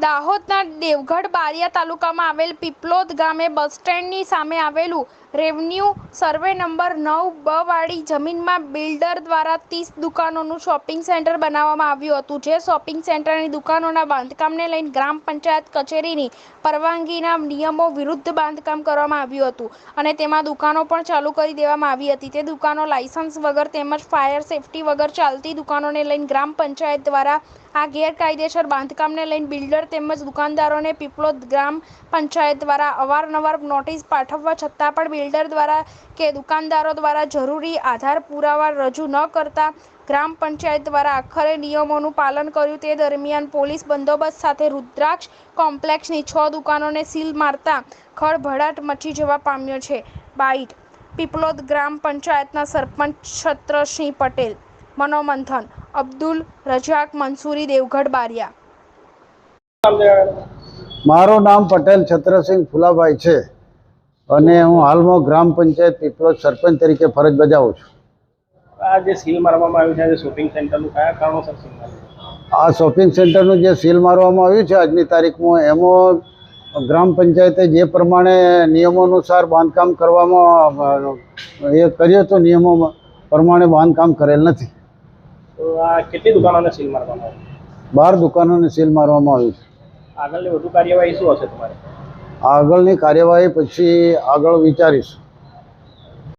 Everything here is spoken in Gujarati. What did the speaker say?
દાહોદના દેવગઢ બારિયા તાલુકામાં આવેલ પીપલોદ ગામે બસ સ્ટેન્ડની સામે આવેલું રેવન્યુ સર્વે નંબર 9 વાળી જમીનમાં બિલ્ડર દ્વારા 30 દુકાનોનું શોપિંગ સેન્ટર બનાવવામાં આવ્યું હતું, જે શોપિંગ સેન્ટરની દુકાનોના બાંધકામને લઈને ગ્રામ પંચાયત કચેરીની પરવાનગીના નિયમો વિરુદ્ધ બાંધકામ કરવામાં આવ્યું હતું અને તેમાં દુકાનો પણ ચાલુ કરી દેવામાં આવી હતી. તે દુકાનો લાયસન્સ વગર તેમજ ફાયર સેફટી વગર ચાલતી દુકાનોને લઈને ગ્રામ પંચાયત દ્વારા આ ગેરકાયદેસર બાંધકામને લઈને બિલ્ડર તેમજ દુકાનદારોને પીપલોદ ગ્રામ પંચાયત દ્વારા અવારનવાર નોટિસ પાઠવવા છતાં પણ બિલ્ડર દ્વારા કે દુકાનદારો દ્વારા જરૂરી આધાર પુરાવા રજૂ ન કરતા ગ્રામ પંચાયત દ્વારા આખરે નિયમોનું પાલન કર્યું. તે દરમિયાન પોલીસ બંદોબસ્ત સાથે રુદ્રાક્ષ કોમ્પ્લેક્સની 6 દુકાનોને સીલ મારતા ખળભળાટ મચી જવા પામ્યો છે. બાઇટ પીપલોદ ગ્રામ પંચાયતના સરપંચ છત્રસિંહ પટેલ. મનોમંથન અબ્દુલ રજાક મંસૂરી, દેવગઢ બારિયા. મારું નામ પટેલ છત્રસિંહ ફુલાભાઈ છે અને હું હાલમાં ગ્રામ પંચાયત પીપલોદ સરપંચ તરીકે ફરજ બજાવું છું. આ જે સીલ મારવામાં આવ્યું છે શોપિંગ સેન્ટરનું કયા કારણોસર સીલ માર્યું? આ શોપિંગ સેન્ટરનું જે સીલ મારવામાં આવ્યું છે આજની તારીખમાં, એમાં ગ્રામ પંચાયતે જે પ્રમાણે નિયમો અનુસાર બાંધકામ કરવામાં એ કર્યું તો નિયમો પ્રમાણે બાંધકામ કરેલ નથી. તો આ કેટલી દુકાનોને સીલ મારવામાં આવી? 12 દુકાનોને સીલ મારવામાં આવી છે. આગળની વધુ કાર્યવાહી શું હશે તમારે? આગળની કાર્યવાહી પછી આગળ વિચારીશું.